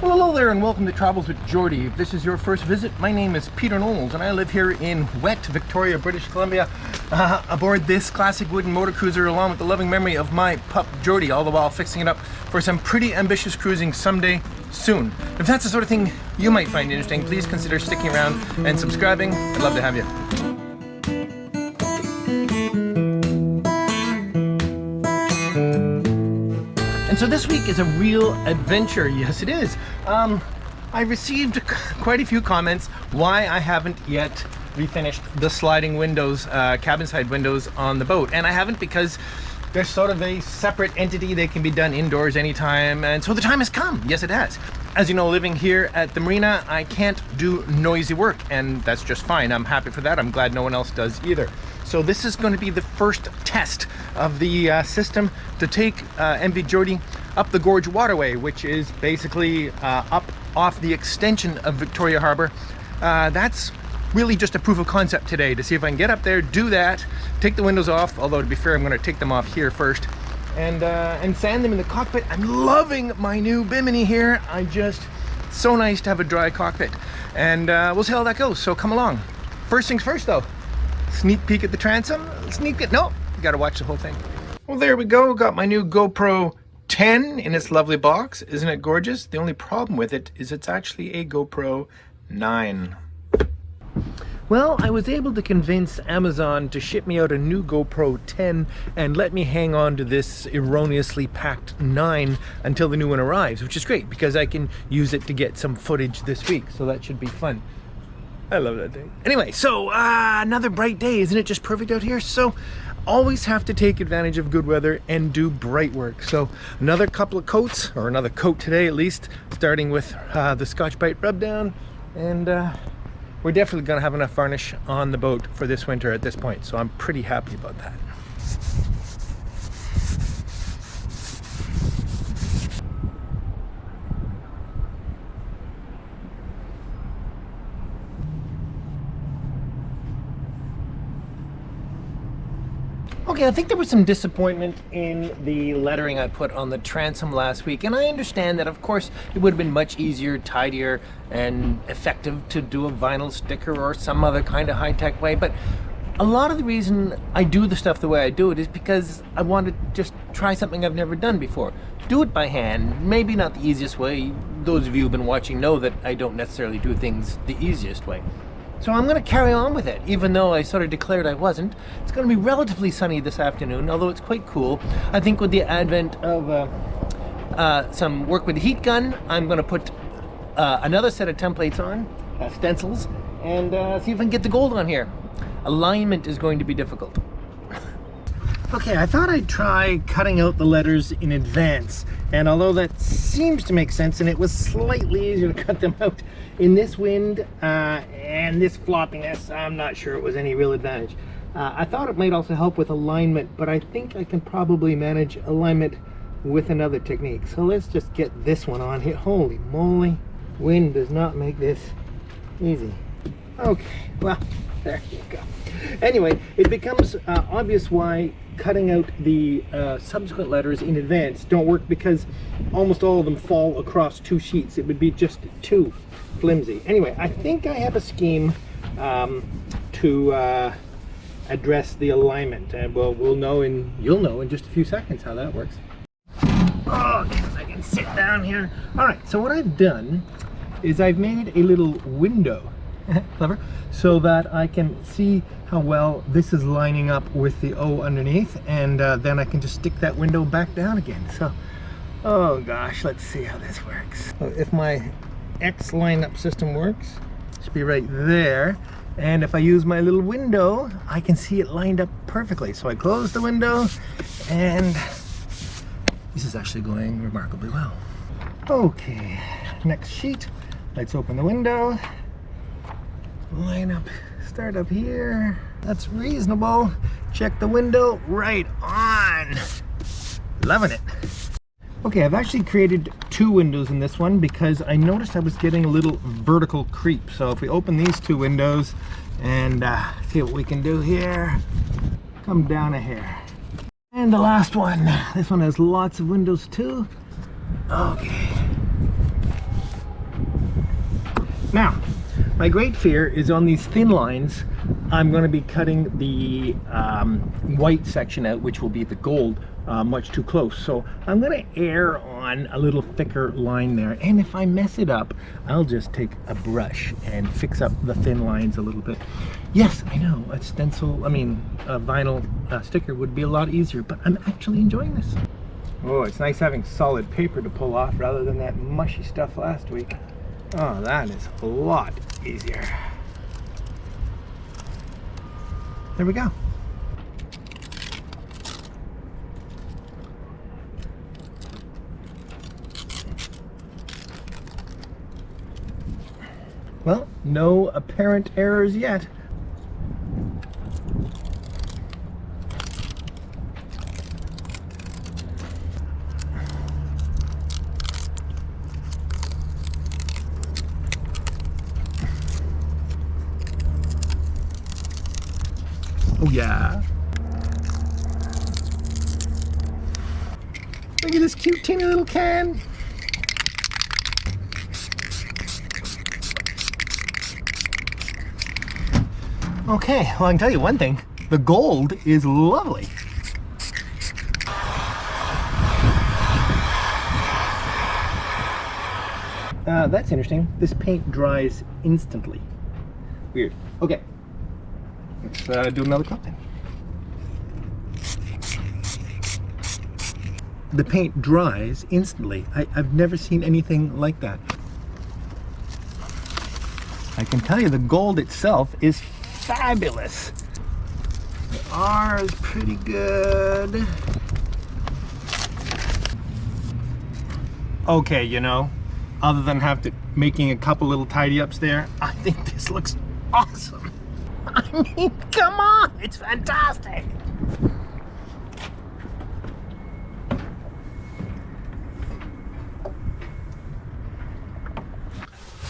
Well, hello there and welcome to Travels with Geordie. If this is your first visit, my name is Peter Knowles and I live here in wet Victoria, British Columbia, aboard this classic wooden motor cruiser along with the loving memory of my pup Geordie, all the while fixing it up for some pretty ambitious cruising someday soon. If that's the sort of thing you might find interesting, please consider sticking around and subscribing. I'd love to have you. And so this week is a real adventure. Yes, it is. I received quite a few comments why I haven't yet refinished the sliding windows, cabin side windows on the boat. And I haven't because they're sort of a separate entity. They can be done indoors anytime. And so the time has come. Yes, it has. As you know, living here at the marina, I can't do noisy work, and that's just fine. I'm happy for that. I'm glad no one else does either. So this is going to be the first test of the system to take MV Geordie up the Gorge Waterway, which is basically up off the extension of Victoria Harbour. That's really just a proof of concept today to see if I can get up there, do that, take the windows off, although to be fair, I'm going to take them off here first, and sand them in the cockpit. I'm loving my new Bimini here. So nice to have a dry cockpit, and we'll see how that goes. So come along. First things first though, sneak peek at the transom. No, you gotta watch the whole thing. Well, there we go. Got my new GoPro 10 in its lovely box. Isn't it gorgeous? The only problem with it is it's actually a GoPro 9. Well, I was able to convince Amazon to ship me out a new GoPro 10 and let me hang on to this erroneously packed 9 until the new one arrives, which is great because I can use it to get some footage this week, so that should be fun. I love that thing. Anyway, so another bright day. Isn't it just perfect out here? So always have to take advantage of good weather and do bright work. So another couple of coats, or another coat today at least, starting with the Scotch-Brite rub down, and we're definitely going to have enough varnish on the boat for this winter at this point, so I'm pretty happy about that. Okay, I think there was some disappointment in the lettering I put on the transom last week, and I understand that of course it would have been much easier, tidier, and effective to do a vinyl sticker or some other kind of high-tech way, but a lot of the reason I do the stuff the way I do it is because I want to just try something I've never done before. Do it by hand, maybe not the easiest way. Those of you who've been watching know that I don't necessarily do things the easiest way. So I'm going to carry on with it, even though I sort of declared I wasn't. It's going to be relatively sunny this afternoon, although it's quite cool. I think with the advent of some work with the heat gun, I'm going to put another set of templates on, stencils, and see if I can get the gold on here. Alignment is going to be difficult. Okay, I thought I'd try cutting out the letters in advance, and although that seems to make sense, and it was slightly easier to cut them out in this wind and this floppiness, I'm not sure it was any real advantage. I thought it might also help with alignment, but I think I can probably manage alignment with another technique. So let's just get this one on here. Holy moly, wind does not make this easy. Okay, well, there you go. Anyway, it becomes obvious why cutting out the subsequent letters in advance don't work, because almost all of them fall across two sheets. It would be just too flimsy. Anyway, I think I have a scheme to address the alignment, and you'll know in just a few seconds how that works. Oh, I can sit down here. All right, so what I've done is I've made a little window, clever, so that I can see how well this is lining up with the O underneath, and then I can just stick that window back down again. So, oh gosh, let's see how this works. So if my X lineup system works, it should be right there, and if I use my little window, I can see it lined up perfectly. So I close the window, and this is actually going remarkably well. Okay, next sheet. Let's open the window, line up, start up here. That's reasonable. Check the window, right on. Loving it. Okay, I've actually created two windows in this one because I noticed I was getting a little vertical creep. So if we open these two windows and see what we can do here, come down a hair. And the last one, this one has lots of windows too. Okay. Now, my great fear is on these thin lines, I'm going to be cutting the white section out, which will be the gold, much too close. So I'm going to err on a little thicker line there. And if I mess it up, I'll just take a brush and fix up the thin lines a little bit. Yes, I know, a vinyl sticker would be a lot easier, but I'm actually enjoying this. Oh, it's nice having solid paper to pull off rather than that mushy stuff last week. Oh, that is a lot easier. There we go. Well, no apparent errors yet. Oh yeah. Look at this cute teeny little can. Okay, well I can tell you one thing. The gold is lovely. That's interesting. This paint dries instantly. Weird. Okay. Let's do another coat then. The paint dries instantly. I've never seen anything like that. I can tell you the gold itself is fabulous. The R is pretty good. Okay, you know, other than making a couple little tidy ups there, I think this looks awesome. I mean, come on, it's fantastic.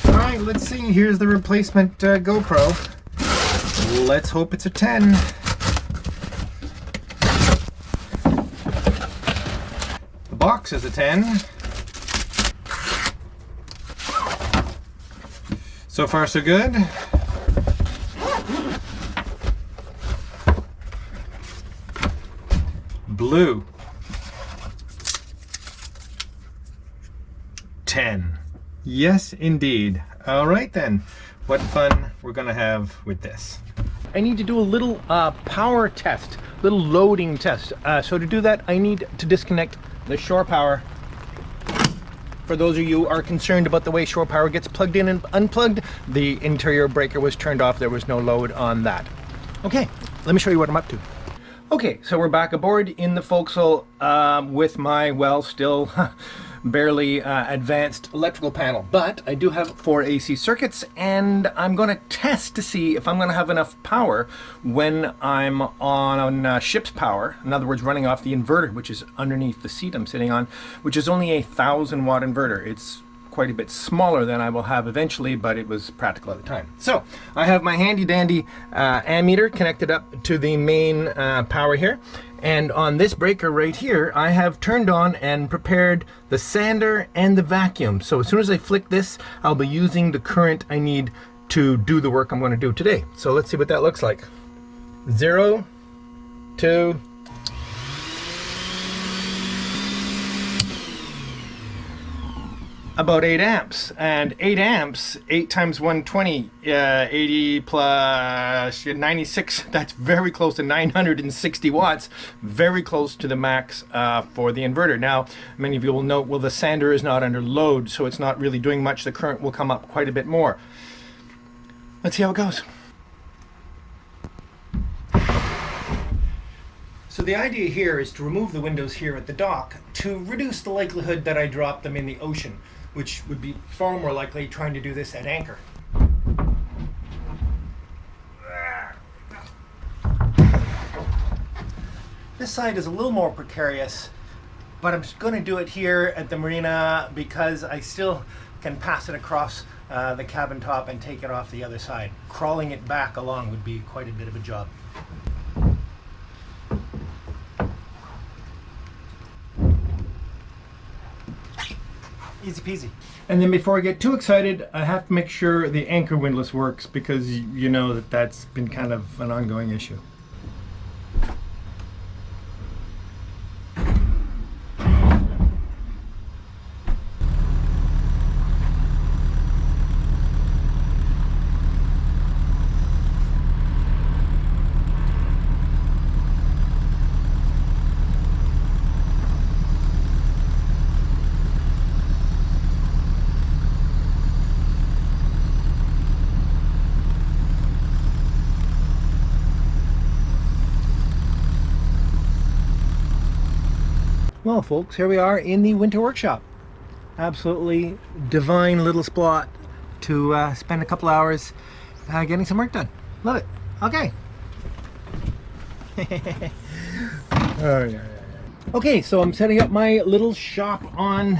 All right, let's see. Here's the replacement GoPro. Let's hope it's a 10. The box is a 10. So far, so good. Blue. 10. Yes, indeed. All right then. What fun we're gonna have with this. I need to do a little power test, little loading test. So to do that, I need to disconnect the shore power. For those of you who are concerned about the way shore power gets plugged in and unplugged, the interior breaker was turned off. There was no load on that. Okay, let me show you what I'm up to. Okay, so we're back aboard in the forecastle with my, well, still barely advanced electrical panel. But I do have 4 AC circuits, and I'm going to test to see if I'm going to have enough power when I'm on ship's power. In other words, running off the inverter, which is underneath the seat I'm sitting on, which is only a 1,000-watt inverter. It's quite a bit smaller than I will have eventually, but it was practical at the time. So I have my handy dandy ammeter connected up to the main power here, and on this breaker right here I have turned on and prepared the sander and the vacuum. So as soon as I flick this, I'll be using the current I need to do the work I'm going to do today. So let's see what that looks like. 0, 2, about 8 amps, and 8 amps, 8 times 120, 80 plus 96, that's very close to 960 watts, very close to the max for the inverter. Now, many of you will note, well, the sander is not under load, so it's not really doing much. The current will come up quite a bit more. Let's see how it goes. So the idea here is to remove the windows here at the dock to reduce the likelihood that I drop them in the ocean, which would be far more likely trying to do this at anchor. This side is a little more precarious, but I'm going to do it here at the marina because I still can pass it across the cabin top and take it off the other side. Crawling it back along would be quite a bit of a job. Easy peasy. And then before I get too excited, I have to make sure the anchor windlass works, because you know that that's been kind of an ongoing issue. Well, folks, here we are in the winter workshop. Absolutely divine little spot to spend a couple hours getting some work done. Love it. Okay. Oh, yeah. Okay, so I'm setting up my little shop on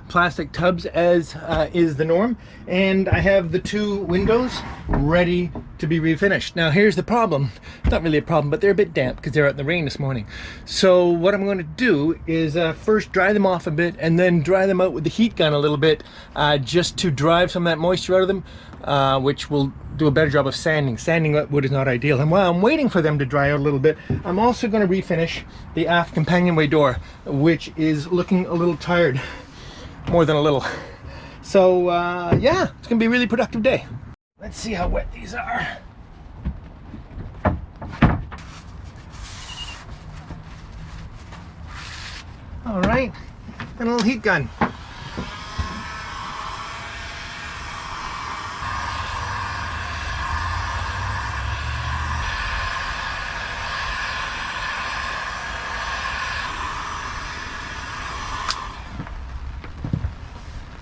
plastic tubs, as is the norm, and I have the two windows ready to be refinished. Now here's the problem. It's not really a problem, but they're a bit damp because they're out in the rain this morning. So what I'm going to do is first dry them off a bit, and then dry them out with the heat gun a little bit, just to drive some of that moisture out of them, which will do a better job of sanding. Sanding wood is not ideal. And while I'm waiting for them to dry out a little bit, I'm also going to refinish the aft companionway door, which is looking a little tired, more than a little. So yeah, it's gonna be a really productive day. Let's see how wet these are. All right, and a little heat gun.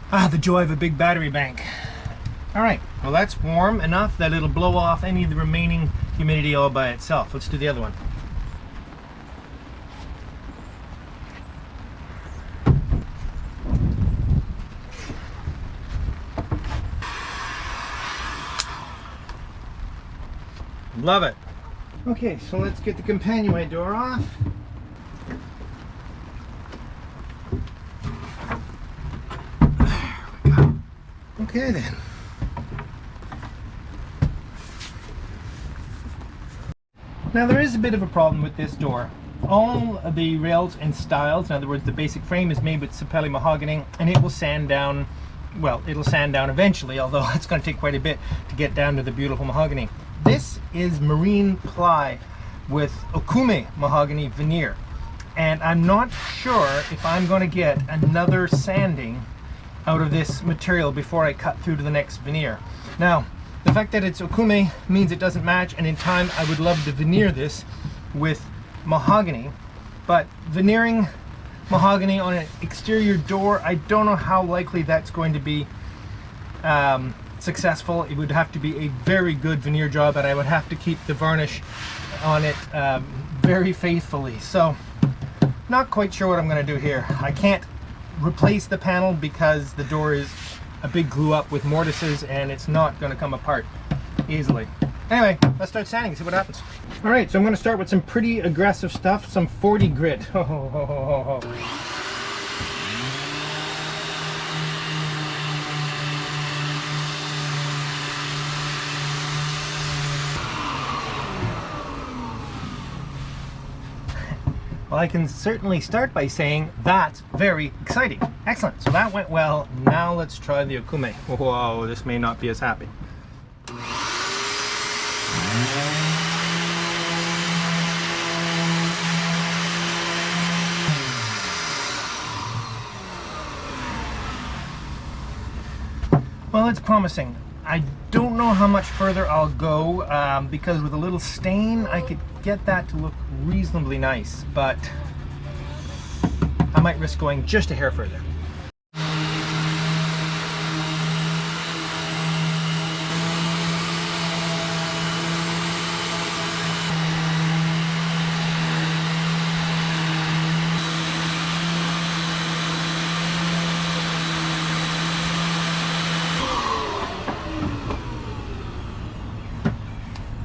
Ah, the joy of a big battery bank. All right, well that's warm enough that it'll blow off any of the remaining humidity all by itself. Let's do the other one. Love it. Okay, so let's get the companionway door off. Okay then. Now there is a bit of a problem with this door. All of the rails and stiles, in other words the basic frame, is made with sapelli mahogany, and it will sand down, well, it'll sand down eventually, although it's going to take quite a bit to get down to the beautiful mahogany. This is marine ply with okume mahogany veneer, and I'm not sure if I'm going to get another sanding out of this material before I cut through to the next veneer. Now, the fact that it's okume means it doesn't match, and in time I would love to veneer this with mahogany, but veneering mahogany on an exterior door, I don't know how likely that's going to be successful. It would have to be a very good veneer job, and I would have to keep the varnish on it very faithfully. So, not quite sure what I'm going to do here. I can't replace the panel because the door is a big glue up with mortises, and it's not going to come apart easily. Anyway, let's start sanding and see what happens. All right, so I'm going to start with some pretty aggressive stuff, some 40 grit. Ho, ho, ho, ho, ho, ho. Well, I can certainly start by saying that's very exciting. Excellent, so that went well. Now let's try the okume. Whoa, this may not be as happy. Well, it's promising. I don't know how much further I'll go because with a little stain I could get that to look reasonably nice, but I might risk going just a hair further.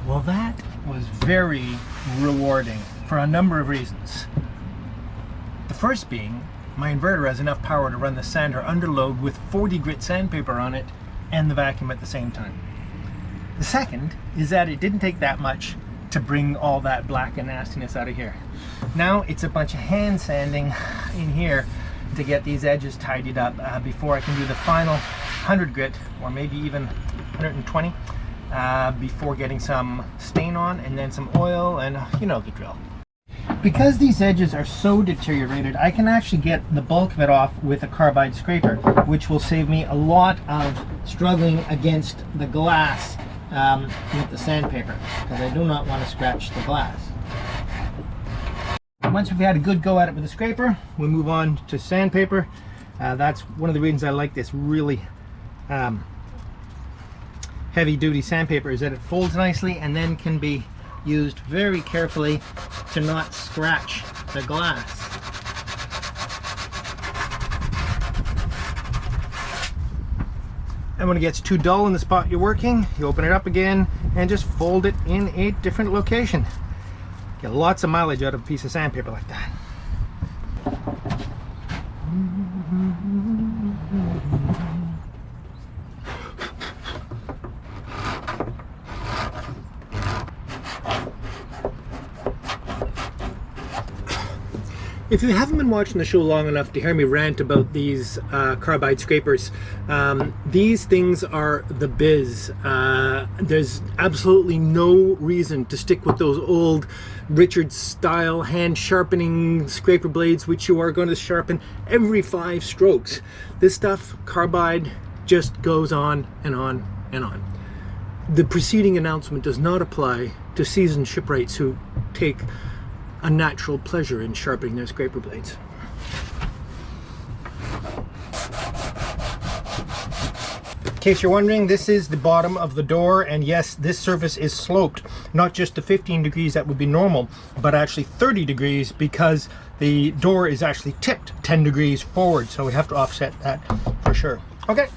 Well, that was very rewarding for a number of reasons. The first being my inverter has enough power to run the sander under load with 40 grit sandpaper on it and the vacuum at the same time. The second is that it didn't take that much to bring all that black and nastiness out of here. Now it's a bunch of hand sanding in here to get these edges tidied up before I can do the final 100 grit, or maybe even 120, before getting some stain on and then some oil, and you know the drill. Because these edges are so deteriorated, I can actually get the bulk of it off with a carbide scraper, which will save me a lot of struggling against the glass with the sandpaper, because I do not want to scratch the glass. Once we've had a good go at it with the scraper, we move on to sandpaper. That's one of the reasons I like this really heavy duty sandpaper, is that it folds nicely and then can be used very carefully to not scratch the glass. And when it gets too dull in the spot you're working, you open it up again and just fold it in a different location. Get lots of mileage out of a piece of sandpaper like that. If you haven't been watching the show long enough to hear me rant about these carbide scrapers, these things are the biz. There's absolutely no reason to stick with those old Richard style hand sharpening scraper blades, which you are going to sharpen every 5 strokes. This stuff, carbide, just goes on and on and on. The preceding announcement does not apply to seasoned shipwrights who take a natural pleasure in sharpening their scraper blades. In case you're wondering, this is the bottom of the door, and yes, this surface is sloped, not just to 15 degrees that would be normal, but actually 30 degrees because the door is actually tipped 10 degrees forward, so we have to offset that for sure. Okay.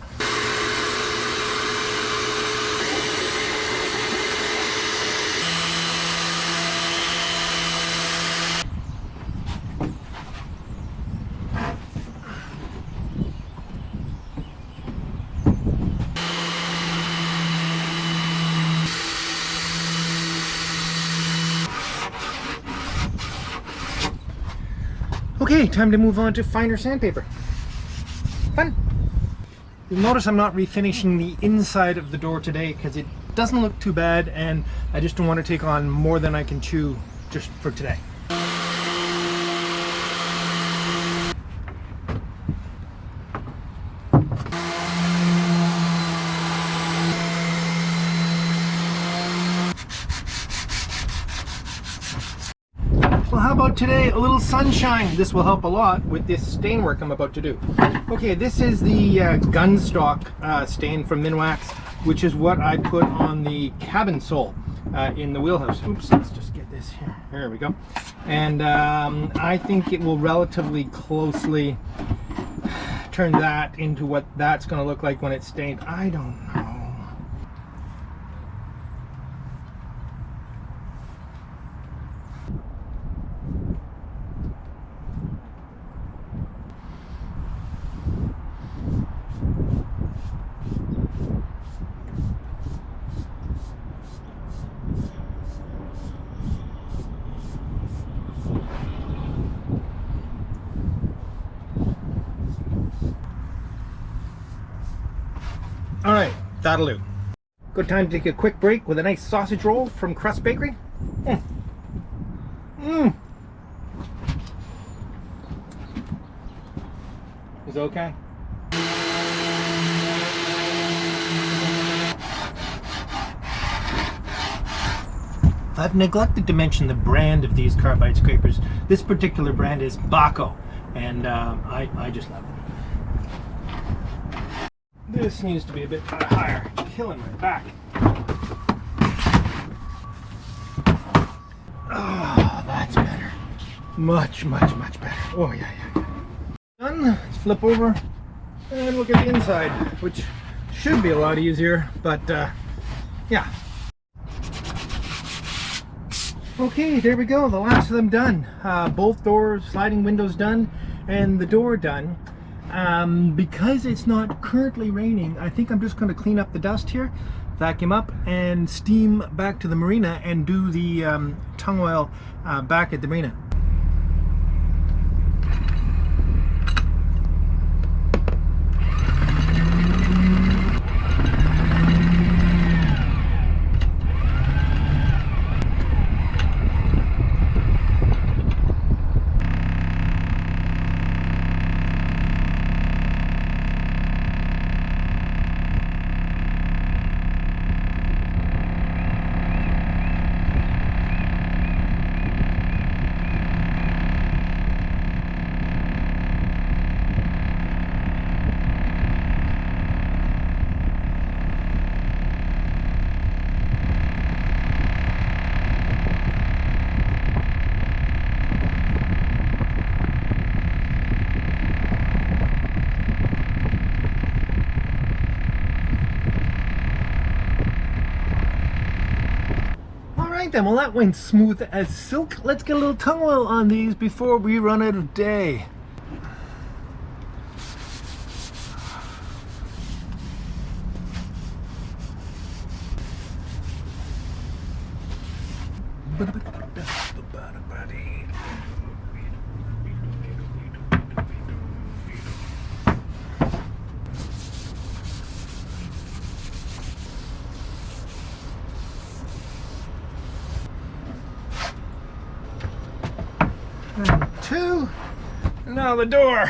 Okay, time to move on to finer sandpaper. Fun! You'll notice I'm not refinishing the inside of the door today because it doesn't look too bad, and I just don't want to take on more than I can chew just for today. Well, how about today, a little sunshine? This will help a lot with this stain work I'm about to do. Okay, this is the gun stock stain from Minwax, which is what I put on the cabin sole in the wheelhouse. Oops, let's just get this here. There we go. And I think it will relatively closely turn that into what that's going to look like when it's stained. I don't know. All right, that'll do. Good time to take a quick break with a nice sausage roll from Crust Bakery. Is it okay? I've neglected to mention the brand of these carbide scrapers. This particular brand is Baco, and I just love it. This needs to be a bit higher. It's killing my back. Oh, that's better. Much, much, much better. Oh, yeah. Done. Let's flip over and look at the inside, which should be a lot easier, but yeah. Okay, there we go. The last of them done. Both doors, sliding windows done. and the door done. Because it's not currently raining, I think I'm just going to clean up the dust here, vacuum up, and steam back to the marina and do the tung oil back at the marina. Then, well, that went smooth as silk. Let's get a little tung oil on these before we run out of day. And two, and now the door.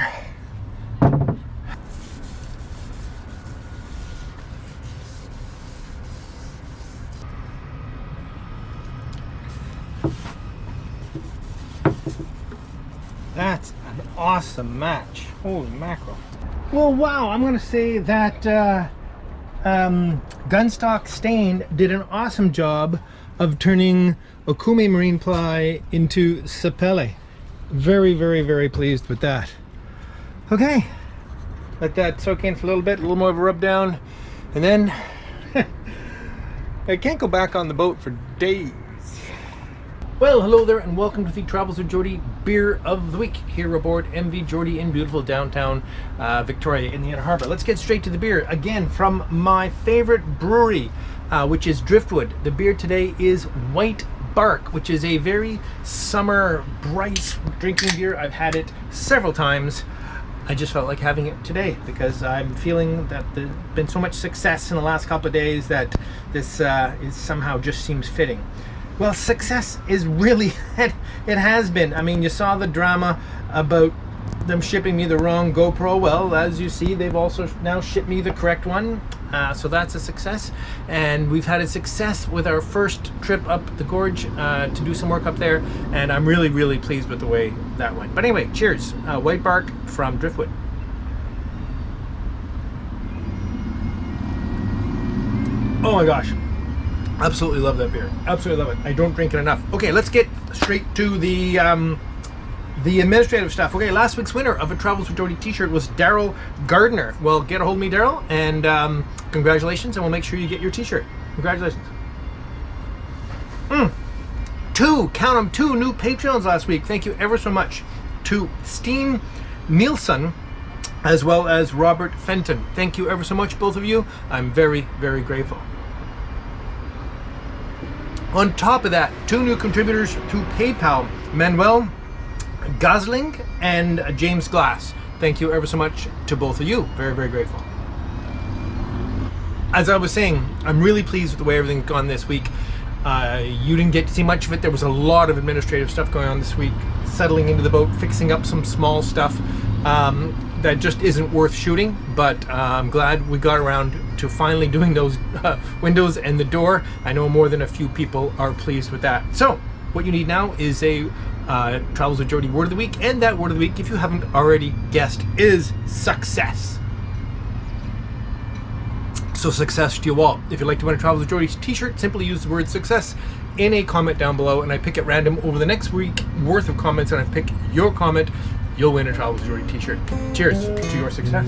That's an awesome match. Holy mackerel. Well, wow, I'm gonna say that Gunstock Stain did an awesome job of turning Okume marine ply into sapele. Very, very, very pleased with that. Okay, let that soak in for a little more of a rub down, and then I can't go back on the boat for days. Well, hello there, and welcome to the Travels with Geordie Beer of the Week here aboard MV Geordie in beautiful downtown Victoria in the Inner Harbour. Let's get straight to the beer, again from my favorite brewery, which is Driftwood. The beer today is White Bark, which is a very summer bright drinking beer. I've had it several times. I just felt like having it today because I'm feeling that there's been so much success in the last couple of days that this is somehow just seems fitting. Well, success is really, it has been. I mean, you saw the drama about them shipping me the wrong GoPro. Well, as you see, they've also now shipped me the correct one. So that's a success. And we've had a success with our first trip up the gorge to do some work up there. And I'm really, really pleased with the way that went. But anyway, cheers. White Bark from Driftwood. Oh my gosh. Absolutely love that beer. Absolutely love it. I don't drink it enough. Okay, let's get straight to the administrative stuff. Okay, last week's winner of a Travels with Geordie t-shirt was Daryl Gardner. Well, get a hold of me, Daryl, and congratulations, and we'll make sure you get your t-shirt. Congratulations. Count them, 2 new Patreons last week. Thank you ever so much to Steen Nielsen as well as Robert Fenton. Thank you ever so much, both of you. I'm very, very grateful. On top of that, 2 new contributors to PayPal, Manuel Gosling and James Glass. Thank you ever so much to both of you. Very, very grateful. As I was saying, I'm really pleased with the way everything's gone this week. You didn't get to see much of it. There was a lot of administrative stuff going on this week, settling into the boat, fixing up some small stuff that just isn't worth shooting, but I'm glad we got around to finally doing those windows and the door. I know more than a few people are pleased with that. So what you need now is a Travels with Geordie word of the week, and that word of the week, if you haven't already guessed, is success. So success to you all. If you'd like to win a Travels with Geordie t-shirt, simply use the word success in a comment down below, and I pick at random over the next week worth of comments, and I pick your comment. You'll win a Travels with Geordie t-shirt. Cheers to your success.